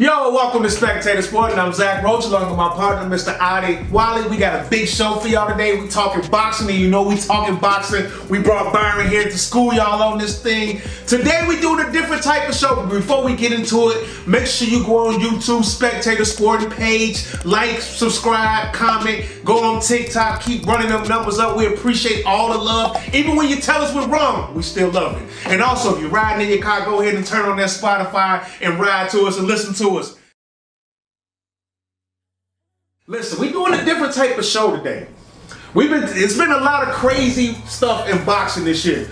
Yo, welcome to Spectator Sporting. I'm Zach Roach along with my partner, Mr. Adi Wally. We got a big show for y'all today. We talking boxing, and you know we talking boxing. We brought Byron here to school y'all on this thing. Today we doing a different type of show, but before we get into it, make sure you go on YouTube, Spectator Sporting page, like, subscribe, comment, go on TikTok, keep running them numbers up. We appreciate all the love. Even when you tell us we're wrong, we still love it. And also, if you're riding in your car, go ahead and turn on that Spotify and ride to us and listen to us. Listen, we're doing a different type of show today. It's been a lot of crazy stuff in boxing this year,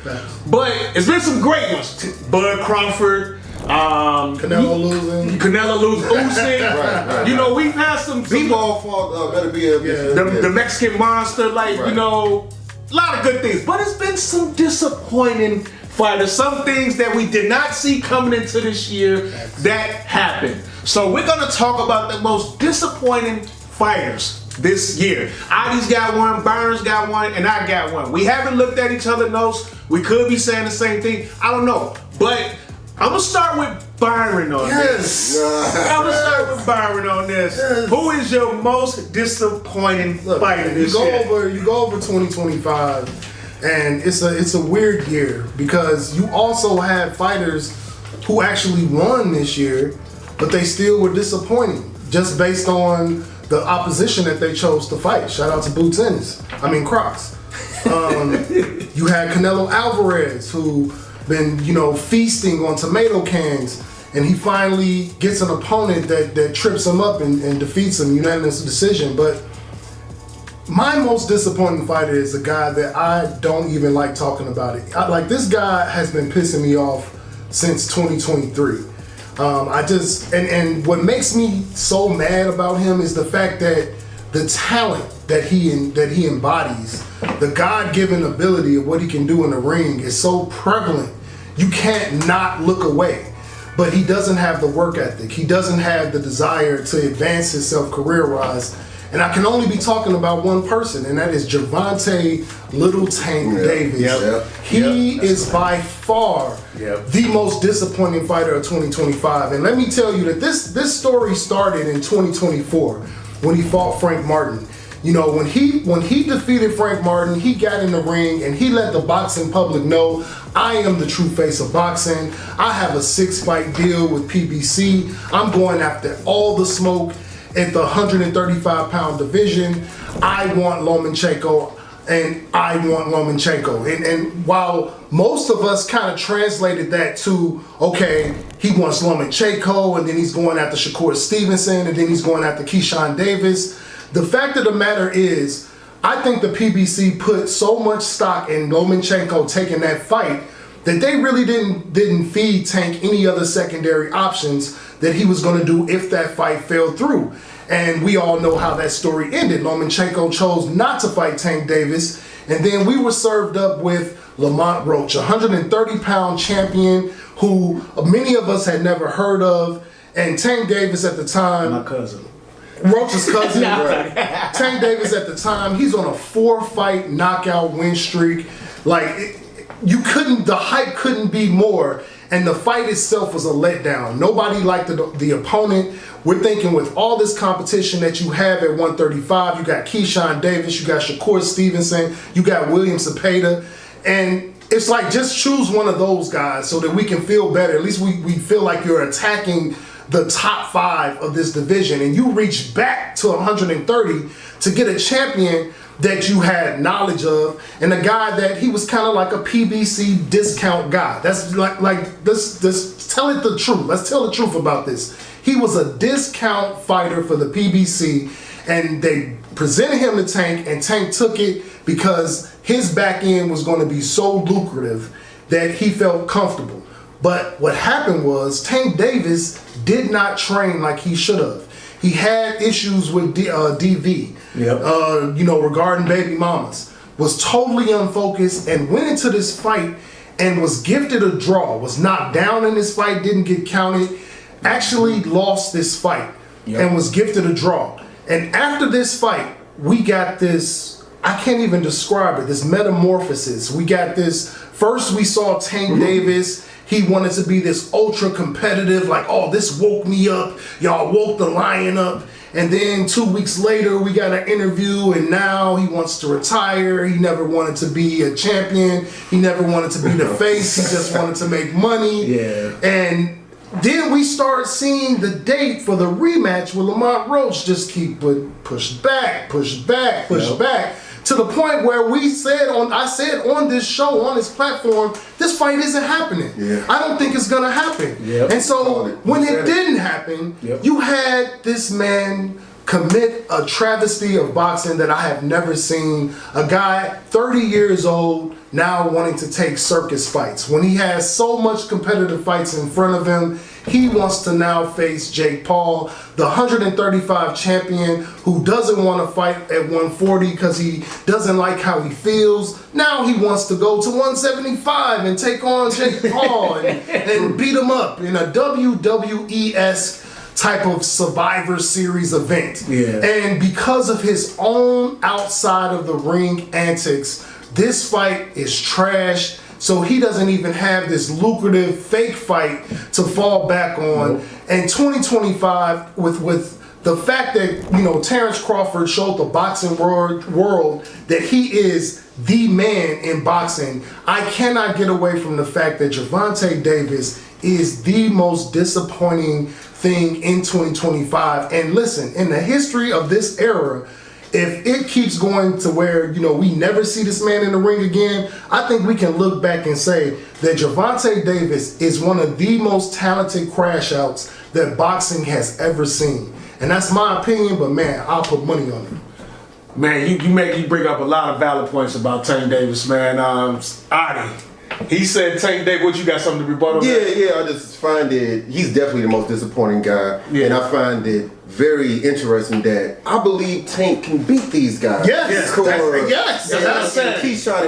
but it's been some great ones. Bud Crawford, Canelo losing, Usyk. Right. You know, we've had some B-ball fault better be the Mexican monster, you know, a lot of good things. But it's been some disappointing fighters, some things that we did not see coming into this year that happened. So we're gonna talk about the most disappointing fighters this year. Adi's got one, Byron's got one, and I got one. We haven't looked at each other's notes. We could be saying the same thing. I don't know. But I'm gonna start with Byron on this. I'm gonna start with Byron on this. Yes. Who is your most disappointing fighter this year? You go over 2025, and it's a weird year because you also had fighters who actually won this year, but they still were disappointing just based on the opposition that they chose to fight. Shout out to Crocs. You had Canelo Alvarez, who been, feasting on tomato cans, and he finally gets an opponent that trips him up and defeats him, unanimous decision. But my most disappointing fighter is a guy that I don't even like talking about it. This guy has been pissing me off since 2023. And what makes me so mad about him is the fact that the talent that he embodies, the God-given ability of what he can do in the ring is so prevalent. You can't not look away. But he doesn't have the work ethic. He doesn't have the desire to advance himself career-wise. And I can only be talking about one person, and that is Gervonta Little Tank Davis. He is by far the most disappointing fighter of 2025. And let me tell you that this story started in 2024 when he fought Frank Martin. You know, when he defeated Frank Martin, he got in the ring and he let the boxing public know, I am the true face of boxing. I have a 6-fight deal with PBC. I'm going after all the smoke at the 135-pound division. I want Lomachenko, and I want Lomachenko. And while most of us kind of translated that to, okay, he wants Lomachenko, and then he's going after Shakur Stevenson, and then he's going after Keyshawn Davis, the fact of the matter is, I think the PBC put so much stock in Lomachenko taking that fight that they really didn't feed Tank any other secondary options that he was going to do if that fight fell through. And we all know how that story ended. Lomachenko chose not to fight Tank Davis, and then we were served up with Lamont Roach, a 130-pound champion who many of us had never heard of, and Tank Davis at the time, my cousin. Roach's cousin. Tank Davis at the time, he's on a 4-fight knockout win streak. The hype couldn't be more, and the fight itself was a letdown. Nobody liked the opponent. We're thinking with all this competition that you have at 135, you got Keyshawn Davis, you got Shakur Stevenson, you got William Cepeda, and it's like, just choose one of those guys so that we can feel better. At least we feel like you're attacking the top 5 of this division, and you reach back to 130 to get a champion that you had knowledge of, and a guy that he was kind of like a PBC discount guy. That's let's tell it the truth. Let's tell the truth about this. He was a discount fighter for the PBC, and they presented him to Tank, and Tank took it because his back end was going to be so lucrative that he felt comfortable. But what happened was Tank Davis did not train like he should have. He had issues with DV, regarding baby mamas, was totally unfocused, and went into this fight and was gifted a draw, was knocked down in this fight, didn't get counted, actually lost this fight and was gifted a draw. And after this fight, we got this, I can't even describe it, this metamorphosis. We got this, first we saw Tank Davis. he wanted to be this ultra competitive, like, oh, this woke me up. Y'all woke the lion up. And then 2 weeks later, we got an interview, and now he wants to retire. He never wanted to be a champion. He never wanted to be the face. He just wanted to make money. Yeah. And then we start seeing the date for the rematch with Lamont Roach just keep pushed back, to the point where I said on this show, on this platform, this fight isn't happening. Yeah. I don't think it's gonna happen. Yep. And so when it didn't happen, you had this man commit a travesty of boxing that I have never seen. A guy 30 years old now wanting to take circus fights. When he has so much competitive fights in front of him, he wants to now face Jake Paul, the 135 champion who doesn't want to fight at 140 because he doesn't like how he feels. Now he wants to go to 175 and take on Jake Paul and beat him up in a WWE-esque type of Survivor Series event. Yeah. And because of his own outside of the ring antics, this fight is trash. So he doesn't even have this lucrative fake fight to fall back on. Nope. And 2025, with the fact that, you know, Terrence Crawford showed the boxing world that he is the man in boxing, I cannot get away from the fact that Gervonta Davis is the most disappointing thing in 2025. And listen, in the history of this era, if it keeps going to where, you know, we never see this man in the ring again, I think we can look back and say that Gervonta Davis is one of the most talented crash outs that boxing has ever seen. And that's my opinion, but man, I'll put money on it. Man, you bring up a lot of valid points about Tank Davis, man. Adi, he said Tank Davis. What, you got something to rebuttal? Yeah. I just find it. He's definitely the most disappointing guy, and I find it very interesting that I believe Tank can beat these guys. Yes. Keyshawn,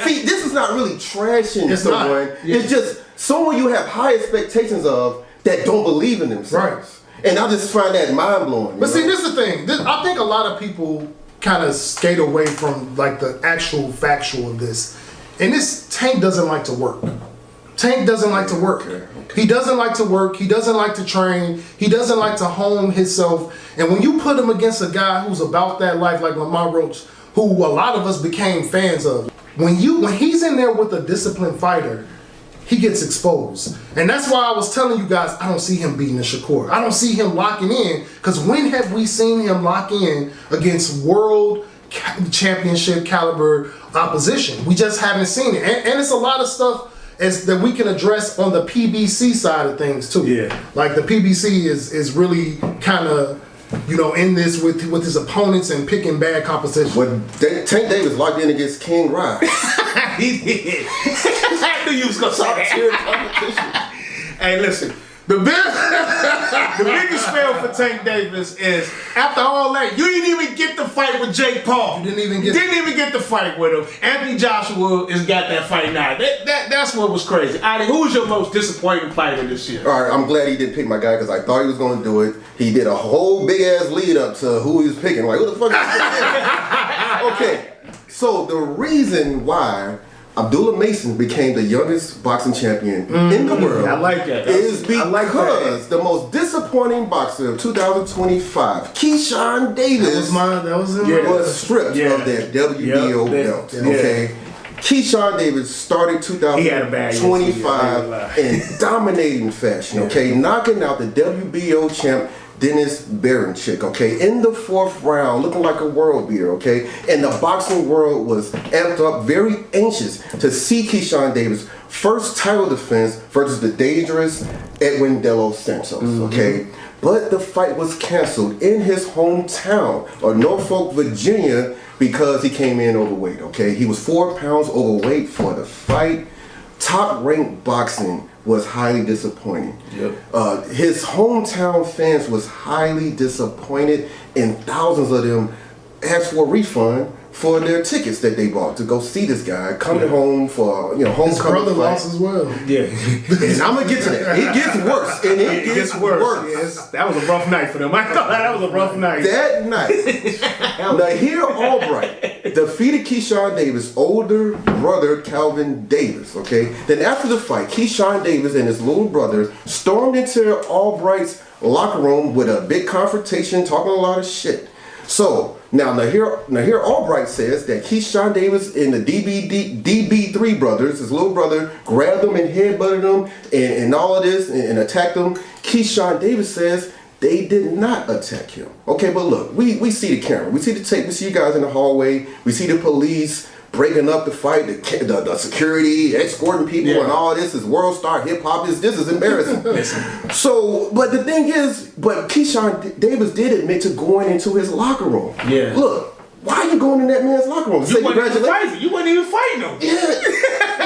see, this is not really trashing someone. It's just someone you have high expectations of that don't believe in themselves. Right. And I just find that mind blowing. But see, this is the thing. I think a lot of people kind of skate away from like the actual factual of this. And this Tank doesn't like to work. Tank doesn't like to work. Okay. He doesn't like to work. He doesn't like to train. He doesn't like to hone himself. And when you put him against a guy who's about that life, like Lamont Roach, who a lot of us became fans of, when he's in there with a disciplined fighter, he gets exposed. And that's why I was telling you guys, I don't see him beating the Shakur. I don't see him locking in, because when have we seen him lock in against world championship caliber opposition? We just haven't seen it. And it's a lot of stuff that we can address on the PBC side of things too. Yeah. Like the PBC is really kind of, you know, in this with his opponents and picking bad competition. Well, Tank Davis locked in against King Rye. He did. I knew you was gonna say that. Competition. Hey, listen. The biggest fail for Tank Davis is, after all that, you didn't even get the fight with Jake Paul. You didn't even get the fight with him. Anthony Joshua has got that fight now. That's what was crazy. Adi, who was your most disappointing fighter this year? All right, I'm glad he didn't pick my guy, because I thought he was going to do it. He did a whole big ass lead up to who he was picking. Like, who the fuck is this? Okay, so the reason why Abdullah Mason became the youngest boxing champion in the world. I like that. Is because the most disappointing boxer of 2025, Keyshawn Davis, was stripped of that WBO belt. Okay, Keyshawn Davis started 2025 in dominating fashion. Okay, knocking out the WBO champ Dennis Berenchik, okay, in the 4th round, looking like a world beater, okay? And the boxing world was amped up, very anxious to see Keyshawn Davis' first title defense versus the dangerous Edwin De Los Santos, okay? But the fight was canceled in his hometown of Norfolk, Virginia, because he came in overweight, okay? He was 4 pounds overweight for the fight. Top-ranked boxing was highly disappointing. Yep. His hometown fans was highly disappointed, and thousands of them asked for a refund for their tickets that they bought to go see this guy coming home for His homecoming brother fight. lost as well. Yeah. And I'm gonna get to that. It gets worse, and it gets worse. Yes. That was a rough night for them. I thought that was a rough night. That night, Nahir Albright defeated Keyshawn Davis' older brother Calvin Davis. Okay. Then after the fight, Keyshawn Davis and his little brother stormed into Albright's locker room with a big confrontation, talking a lot of shit. So now Nahir Albright says that Keyshawn Davis and the DB3 brothers, his little brother, grabbed him and headbutted him and all of this and attacked him. Keyshawn Davis says they did not attack him. Okay, but look, we see the camera, we see the tape, we see you guys in the hallway, we see the police breaking up the fight, the security, escorting people, and all this is world star hip hop. This is embarrassing. So, but the thing is, Keyshawn Davis did admit to going into his locker room. Yeah. Look, why are you going in that man's locker room? You wasn't even fighting him. Yeah.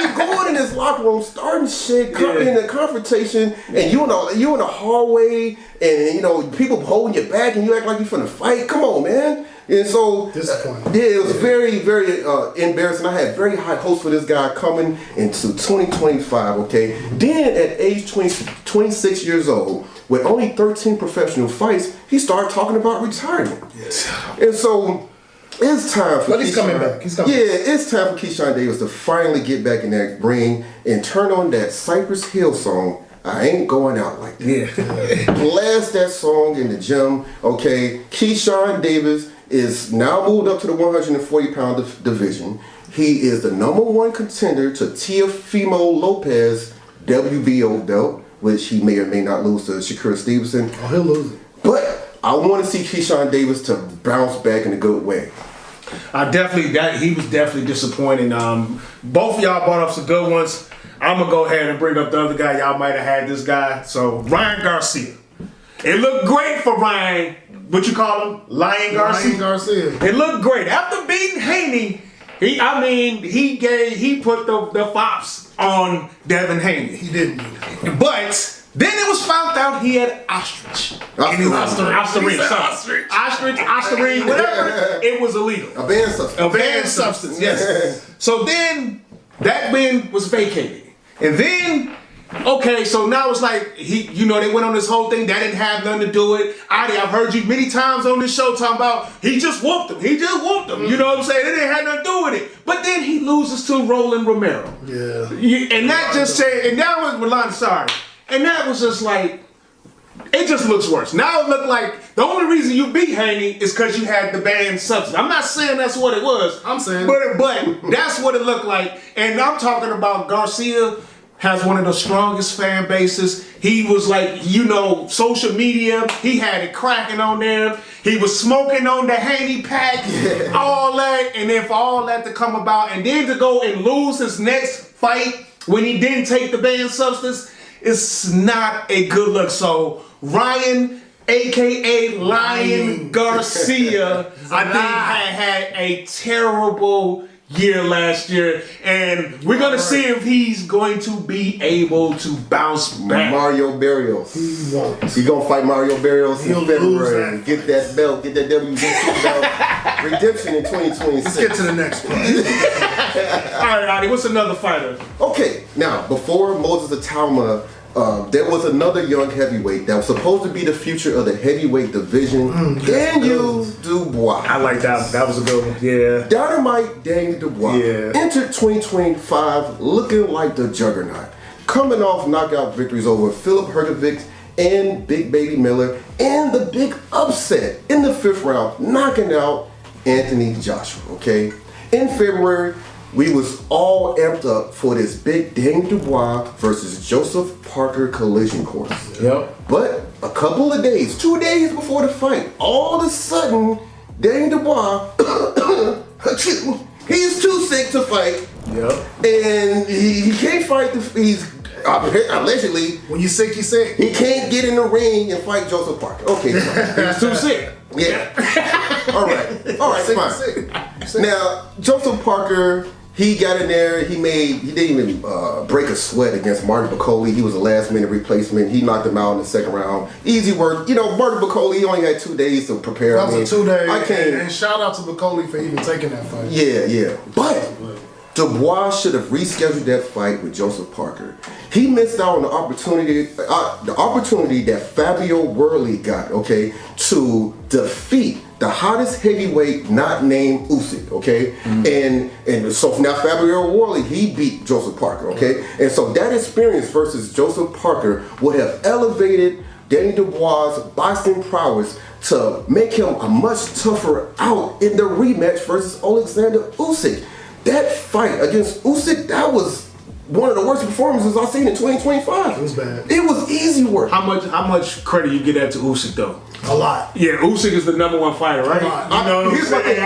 You going in his locker room, starting shit, in a confrontation, and you in the hallway, and people holding your back, and you act like you finna fight. Come on, man. And so, it was very, very embarrassing. I had very high hopes for this guy coming into 2025, okay? Then at age 26 years old, with only 13 professional fights, he started talking about retirement. Yes. And so, it's time for he's coming back. He's coming back. It's time for Keyshawn Davis to finally get back in that ring and turn on that Cypress Hill song, I Ain't Going Out Like That. Yeah. Blast that song in the gym, okay? Keyshawn Davis is now moved up to the 140-pound division. He is the #1 contender to Teofimo Lopez WBO belt, which he may or may not lose to Shakur Stevenson. Oh, he'll lose it. But I want to see Keyshawn Davis to bounce back in a good way. He was definitely disappointing. Both of y'all brought up some good ones. I'm gonna go ahead and bring up the other guy. Y'all might have had this guy. So Ryan Garcia. It looked great for Ryan. What you call him? Lion Garcia. It looked great after beating Haney. He put the fops on Devin Haney. He didn't. But then it was found out he had ostrich. Ostrich, whatever. It was illegal. A banned substance. Yes. So then that ban was vacated, and then. Okay, so now it's like they went on this whole thing that didn't have nothing to do with it. I've heard you many times on this show talking about he just whooped him. You know what I'm saying? It didn't have nothing to do with it. But then he loses to Roland Romero. Yeah. And that was Rolando, sorry. And that was just like, it just looks worse. Now it looked like the only reason you beat Haney is because you had the banned substance. I'm not saying that's what it was. I'm saying. But that's what it looked like. And I'm talking about Garcia has one of the strongest fan bases. He was like, social media. He had it cracking on there. He was smoking on the Haney pack, all that. And then for all that to come about, and then to go and lose his next fight when he didn't take the banned substance, it's not a good look. So Ryan, a.k.a. Lion Garcia, I think had a terrible year last year, and we're gonna see if he's going to be able to bounce back. Mario Barrios. He won't. He gonna fight Mario Barrios in February. Get that belt. Get that WBC belt. Redemption in 2026. Let's get to the next part. All right, Adi, what's another fighter? Okay, now before Moses Atalma, there was another young heavyweight that was supposed to be the future of the heavyweight division. Daniel Dubois. I like that. That was a good one. Yeah. Dynamite Daniel Dubois entered 2025 looking like the juggernaut, coming off knockout victories over Philip Hergovic and Big Baby Miller, and the big upset in the 5th round, knocking out Anthony Joshua. Okay, in February, we was all amped up for this big Daniel Dubois versus Joseph Parker collision course. Yep. But a couple of days, 2 days before the fight, all of a sudden, Daniel Dubois, he's too sick to fight. Yep. And he can't fight. He's allegedly. When you're sick, you're sick. He can't get in the ring and fight Joseph Parker. Okay, he's too sick. Yeah. All right, fine. Now, Joseph Parker He got in there. He didn't even break a sweat against Martin Bacoli. He was a last-minute replacement. He knocked him out in the second round. Easy work. You know, Martin Bacoli, he only had 2 days to prepare. That was a 2 day. I can't. And shout out to Bacoli for even taking that fight. Yeah. But Dubois should have rescheduled that fight with Joseph Parker. He missed out on the opportunity that Fabio Worley got, okay, to defeat the hottest heavyweight not named Usyk, okay? And so now Fabio Worley, he beat Joseph Parker, okay? And so that experience versus Joseph Parker would have elevated Danny Dubois' boxing prowess to make him a much tougher out in the rematch versus Alexander Usyk. That fight against Usyk, that was one of the worst performances I've seen in 2025. It was bad. It was easy work. How much credit you get that to Usyk though? A lot. Yeah, Usyk is the #1 fighter, right? Here's my thing.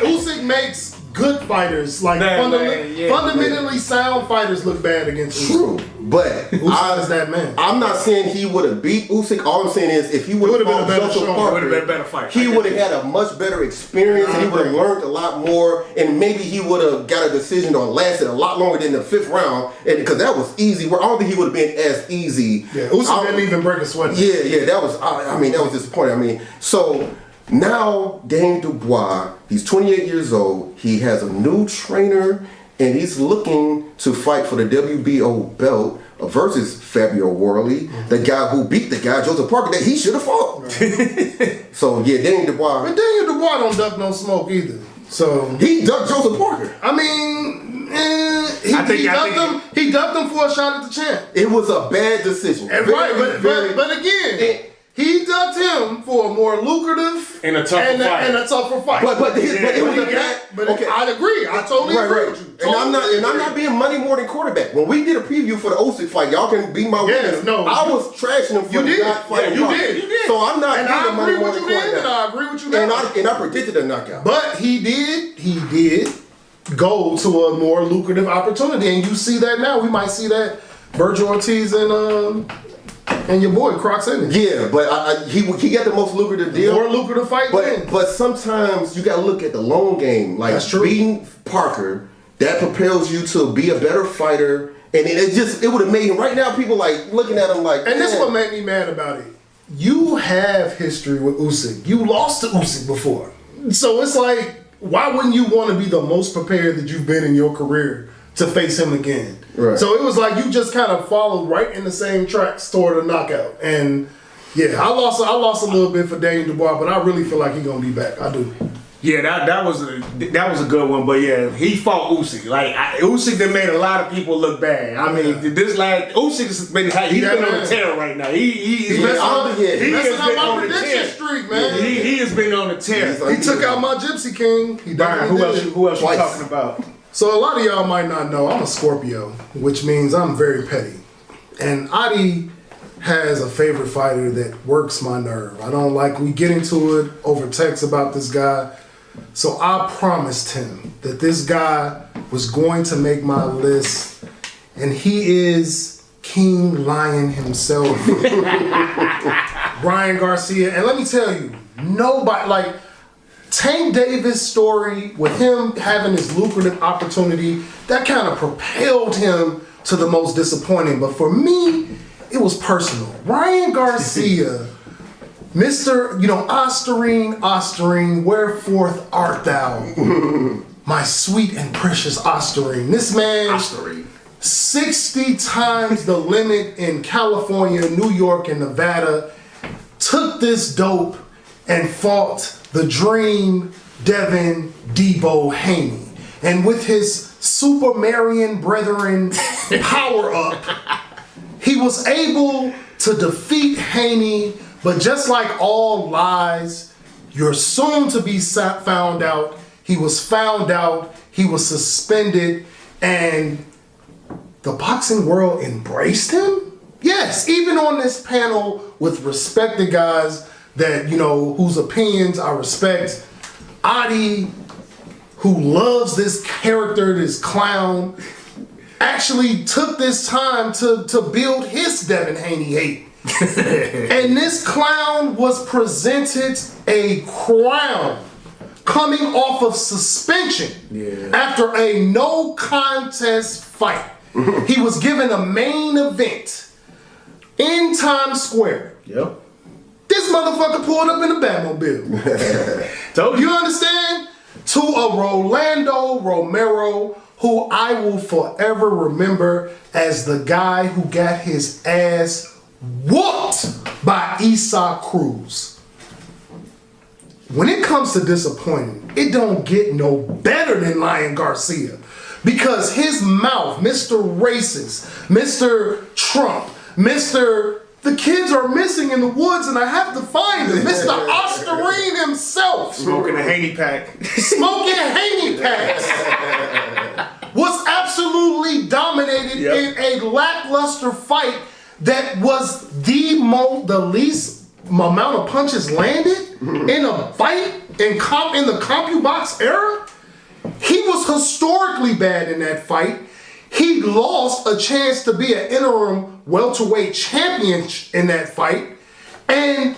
Usyk makes good fighters, like fundamentally sound fighters, look bad against Usyk. True, but Usyk is that man. I'm not saying he would have beat Usyk. All I'm saying is if he would have fought Joseph Parker, been a better fight. He would have had a much better experience, and he would have learned a lot more, and maybe he would have got a decision or lasted a lot longer than the 5th round, and because that was easy. I don't think he would have been as easy. Yeah, Usyk didn't even break a sweat. Yeah, that was. I mean, that was disappointing. So. Now, Danny Dubois, he's 28 years old. He has a new trainer, and he's looking to fight for the WBO belt versus Fabio Worley, the guy who beat the guy, Joseph Parker, that he should have fought. Right. So, yeah, Danny Dubois. But Danny Dubois don't duck no smoke either. So he ducked Joseph Parker. I mean, he ducked him for a shot at the champ. It was a bad decision. Right, but again... He ducked him for a more lucrative and a tougher fight. But it was a bad. Okay, I agree. I totally agree with you. And I'm not being money more than quarterback. When we did a preview for the Usyk fight, y'all can be my witness. No, I was trashing him for not fighting. You did. So I'm not. And I agree with you then. And I agree with you now. And I predicted a knockout. But he did go to a more lucrative opportunity, and you see that now. We might see that Virgil Ortiz and your boy Crocs in it. Yeah, but he got the most lucrative deal. More lucrative fight. But sometimes you got to look at the long game. Like that's true. Beating Parker, that propels you to be a better fighter. And it would have made him right now. People like looking at him like. And this is what made me mad about it. You have history with Usyk. You lost to Usyk before, so it's like, why wouldn't you want to be the most prepared that you've been in your career to face him again? Right. So it was like you just kind of followed right in the same tracks toward a knockout. And yeah, I lost a little bit for Danny Dubois, but I really feel like he's gonna be back. I do. Yeah, that was a good one, but yeah, he fought Usyk. Like Usyk that made a lot of people look bad. I mean, Usyk's been on a tear right now. He's messing up my prediction streak, man. He has been on a tear. He took out my Gypsy King. Who else you talking about? So a lot of y'all might not know I'm a Scorpio, which means I'm very petty. And Adi has a favorite fighter that works my nerve. I don't like, we get into it over text about this guy. So I promised him that this guy was going to make my list, and he is King Lion himself. Ryan Garcia. And let me tell you, nobody, like, Tank Davis' story with him having this lucrative opportunity, that kind of propelled him to the most disappointing. But for me, it was personal. Ryan Garcia, Mr. Osterine, wherefore art thou? My sweet and precious Osterine. This man, 60 times the limit in California, New York, and Nevada, took this dope and fought the Dream Devin Debo Haney. And with his Supermarian brethren power up, he was able to defeat Haney. But just like all lies, you're soon to be found out. He was found out, he was suspended, and the boxing world embraced him? Yes, even on this panel with respected guys that, whose opinions I respect. Adi, who loves this character, this clown, actually took this time to build his Devin Haney hate. And this clown was presented a crown coming off of suspension after a no contest fight. He was given a main event in Times Square. Yep. This motherfucker pulled up in a Batmobile. Told you. You understand? To a Rolando Romero, who I will forever remember as the guy who got his ass whooped by Issa Cruz. When it comes to disappointing, it don't get no better than Lion Garcia. Because his mouth, Mr. Racist, Mr. Trump, Mr. The kids are missing in the woods and I have to find them, Mr. Ostarine himself. Smoking a Haney pack. Smoking Haney packs. Was absolutely dominated in a lackluster fight that was the least amount of punches landed in a fight in the CompuBox era. He was historically bad in that fight. He lost a chance to be an interim welterweight champion in that fight. And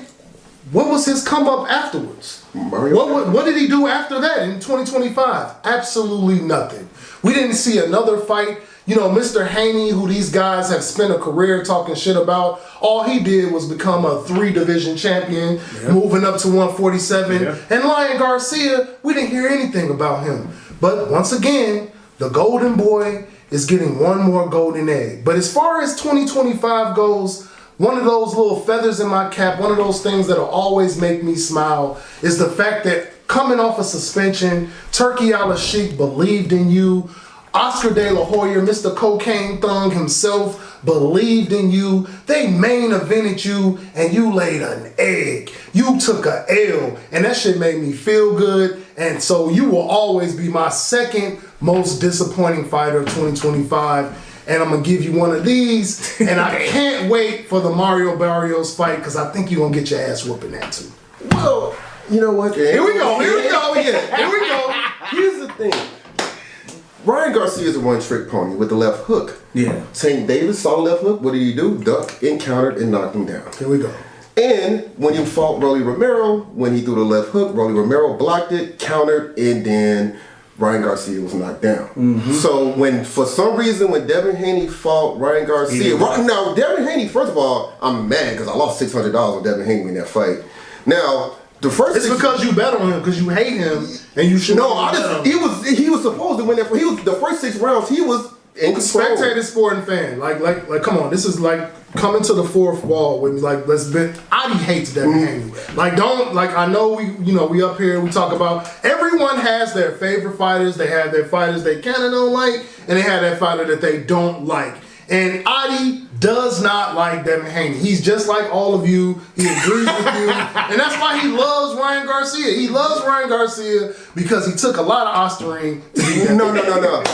what was his come up afterwards? What did he do after that in 2025? Absolutely nothing. We didn't see another fight. You know, Mr. Haney, who these guys have spent a career talking shit about, all he did was become a 3-division champion, moving up to 147. And Lion Garcia, we didn't hear anything about him. But once again, the golden boy is getting one more golden egg. But as far as 2025 goes, one of those little feathers in my cap, one of those things that'll always make me smile is the fact that coming off a suspension, Turki Al-Sheikh believed in you. Oscar De La Hoya, Mr. Cocaine Thug himself, believed in you. They main evented you and you laid an egg. You took a L and that shit made me feel good. And so you will always be my second most disappointing fighter of 2025. And I'm going to give you one of these. And I can't wait for the Mario Barrios fight because I think you're going to get your ass whooping that too. Well, you know what? Here we go. Here we go. Here's the thing. Ryan Garcia is a one-trick pony with the left hook. Yeah. Tank Davis saw the left hook. What did he do? Duck, encountered, and knocked him down. Here we go. And when you fought Rolly Romero, when he threw the left hook, Rolly Romero blocked it, countered, and then Ryan Garcia was knocked down. Mm-hmm. So for some reason, when Devin Haney fought Ryan Garcia, now Devin Haney, first of all, I'm mad because I lost $600 on Devin Haney in that fight. Now, it's because you bet on him because you hate him and you should. No, he was supposed to win that. He was the first 6 rounds. He was in control. Spectator Sporting fan, like, come on, this is like coming to the fourth wall with me. Like, Adi hates Devin Haney. Like, I know we up here, we talk about everyone has their favorite fighters. They have their fighters they kind of don't like, and they have that fighter that they don't like. And Adi does not like Devin Haney. He's just like all of you. He agrees with you. And that's why he loves Ryan Garcia. He loves Ryan Garcia because he took a lot of Ostarine to beat that. No.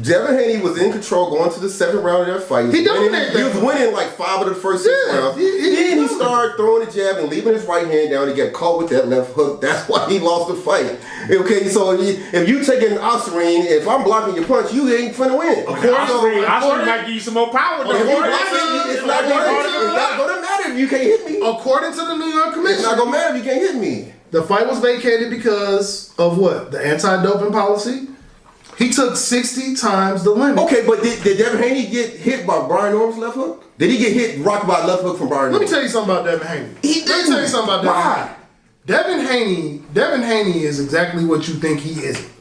Devin Haney was in control going to the 7th round of that fight. He was winning like 5 of the first 6 rounds. Then he started throwing a jab and leaving his right hand down. He got caught with that left hook. That's why he lost the fight. Okay, so if you taking Ostarine, if I'm blocking your punch, you ain't finna win. Ostarine might give you some more power. It's not going to matter if you can't hit me. According to the New York Commission, it's not going to matter if you can't hit me. The fight was vacated because of what? The anti-doping policy? He took 60 times the limit. Okay, but did Devin Haney get hit by Brian Norm's left hook? Did he get rocked by a left hook from Brian Norm? Let me tell you something about Devin Haney. Let me tell you something about Devin Haney. Devin Haney is exactly what you think he isn't.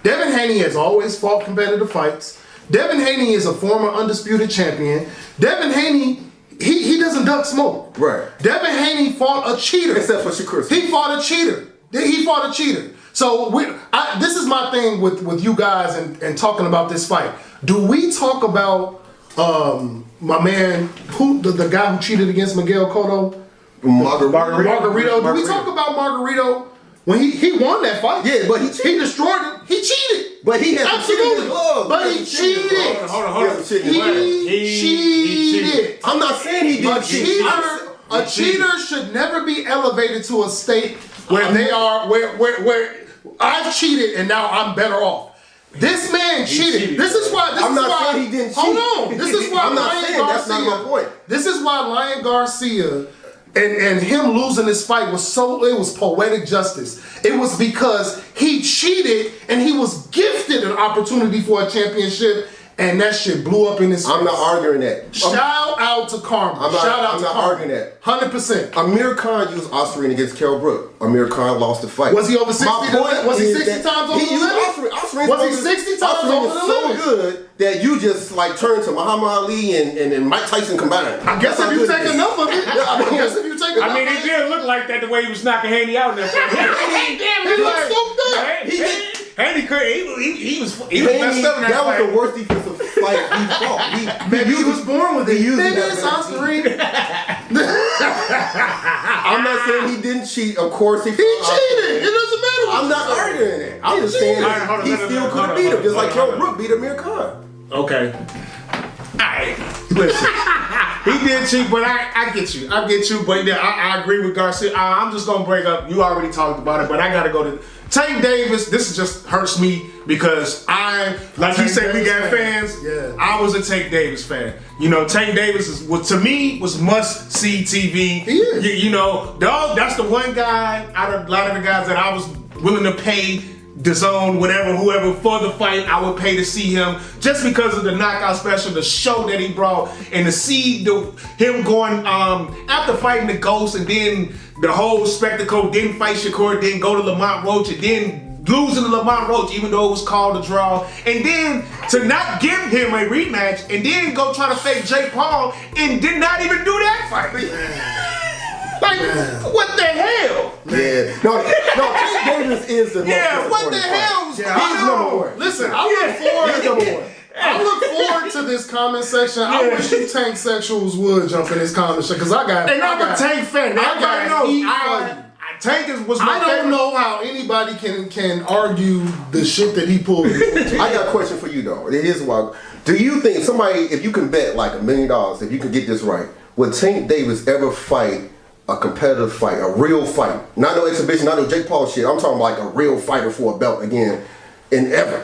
Devin Haney has always fought competitive fights. Devin Haney is a former undisputed champion. Devin Haney, he doesn't duck smoke. Right. Devin Haney fought a cheater. Except for Shakur. He fought a cheater. So this is my thing with you guys and talking about this fight. Do we talk about my man, the guy who cheated against Miguel Cotto? Margarito. Do we talk about Margarito when he won that fight? Yeah, but he cheated. He destroyed it. He cheated. But he has absolutely. But he cheated. Hold on. He cheated. I'm not saying he didn't cheat. A cheater should never be elevated to a state where they are where I've cheated and now I'm better off. This man cheated. This is why. I'm not saying he didn't cheat. Hold on. This is why I'm not saying that's not my point. This is why Lion Garcia And him losing this fight it was poetic justice. It was because he cheated and he was gifted an opportunity for a championship, and that shit blew up in his face. I'm not arguing that. Shout out to Karma. I'm not arguing that. 100%. Amir Khan used Osprey against Kell Brook. Amir Khan lost the fight. Was he over 60? Was he 60 times over the limit? Was he 60 times over the limit? So good that you just like turn to Muhammad Ali and Mike Tyson combined. I guess if you take enough of it. I mean, it did look like that the way he was knocking Haney out in that fight. He looked so good. Haney was messed up in that fight. Was the worst defensive fight he fought. Maybe he was born with it. I'm not saying he didn't cheat. Of course he cheated. It doesn't matter. I'm not arguing it. I'm just saying he still could have beat him, just like Kell Brook beat Amir Khan. Okay. Alright. Listen. He did cheat, but I get you. But yeah, I agree with Garcia. I'm just gonna break up. You already talked about it, but I gotta go to Tank Davis. This just hurts me because like you said, we got fans. Yeah. I was a Tank Davis fan. You know, Tank Davis was must see TV. He is. You know, that's the one guy out of a lot of the guys that I was willing to pay DAZN, whoever for the fight, I would pay to see him just because of the knockout special, the show that he brought, and to see him going after fighting the Ghost and then the whole spectacle, didn't fight Shakur, didn't go to Lamont Roach, and then losing to Lamont Roach even though it was called a draw, and then to not give him a rematch and then go try to fake Jake Paul and did not even do that fight. Like, what the hell? Yeah. No, Tank Davis is the most what the hell? He's number one. Listen, I look forward to this comment section. I wish you Tank sexuals would jump in this comment section because I'm a Tank fan. Tank was my favorite. I don't know how anybody can argue the shit that he pulled. I got a question for you though. It is wild. Do you think if you can bet like $1 million, if you can get this right, would Tank Davis ever fight a competitive fight, a real fight? Not no exhibition, not no Jake Paul shit. I'm talking like a real fighter for a belt again in ever.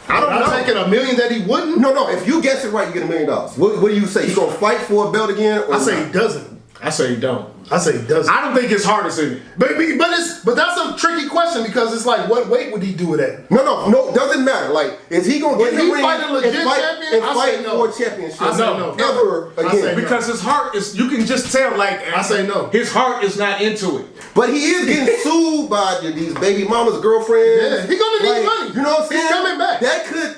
I don't know. I'm taking $1 million that he wouldn't. No. If you guess it right, you get $1 million. What do you say? He gonna fight for a belt again? Or I say he doesn't. I say he don't. I say he doesn't. I don't think his heart is in it. But that's a tricky question because it's like, what weight would he do it at? No, doesn't matter. Like, is he gonna get in the ring fight a legit champion? and fight for a championship? I say no. Ever again? Because his heart is. You can just tell. Like, I say no. His heart is not into it. But he is getting sued by these baby mama's girlfriends. Yeah, he's gonna need money. You know what I'm saying? He's coming back. That could.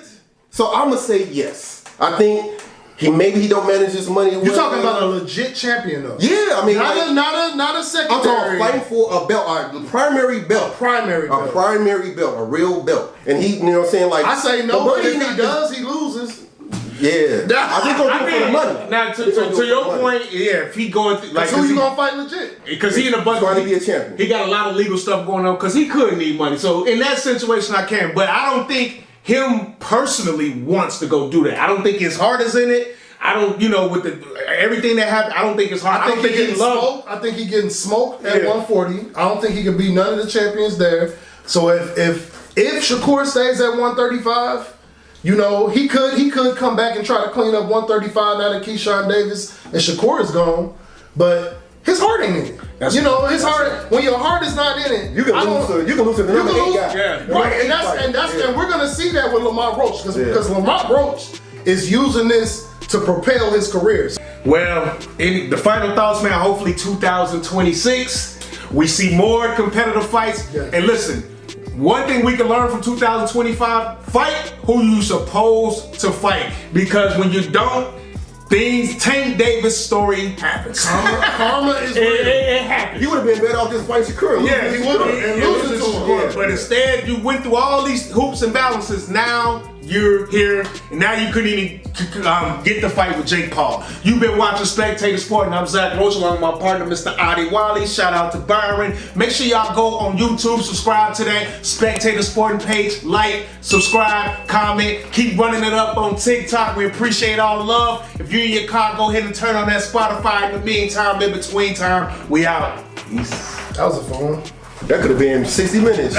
So I'm gonna say yes. I think. Maybe he don't manage his money. You're talking about a legit champion though. Yeah, I mean not a secondary. I'm talking fighting for a belt, a primary belt. A primary belt, a real belt. And he, you know what I'm saying? Like I say no, but if he does, he loses. Yeah. I think he'll do it for the money. Now to your point, if he going through like who you gonna fight legit? Because he in a bunch trying to be a champion. He got a lot of legal stuff going on because he could need money. So in that situation I can. But I don't think him personally wants to go do that. I don't think his heart is in it. I don't, with everything that happened, I don't think his heart. I think he getting smoked. I think he getting smoked at 140. I don't think he can beat none of the champions there. So if Shakur stays at 135, he could come back and try to clean up 135 now that Keyshawn Davis and Shakur is gone. But his heart ain't in it. His heart. When your heart is not in it, you can lose to the number 8 guy. Yeah. Right, and we're gonna see that with Lamont Roach because Lamont Roach is using this to propel his career. Well, the final thoughts, man. Hopefully, 2026, we see more competitive fights. Yeah. And listen, one thing we can learn from 2025: fight who you supposed to fight. Because when you don't, Tank Davis' story happens. Karma is real. It happens. He would have been better off just fighting Shakur. Yeah, he would have. And losing to him. Yeah. But instead, you went through all these hoops and balances. Now you're here, and now you couldn't even get the fight with Jake Paul. You've been watching Spectator Sporting. I'm Zach Roach along with my partner, Mr. Adi Wally. Shout out to Byron. Make sure y'all go on YouTube, subscribe to that Spectator Sporting page, like, subscribe, comment, keep running it up on TikTok. We appreciate all the love. If you're in your car, go ahead and turn on that Spotify. In the meantime, in between time, we out. Peace. That was a fun one. That could have been 60 minutes.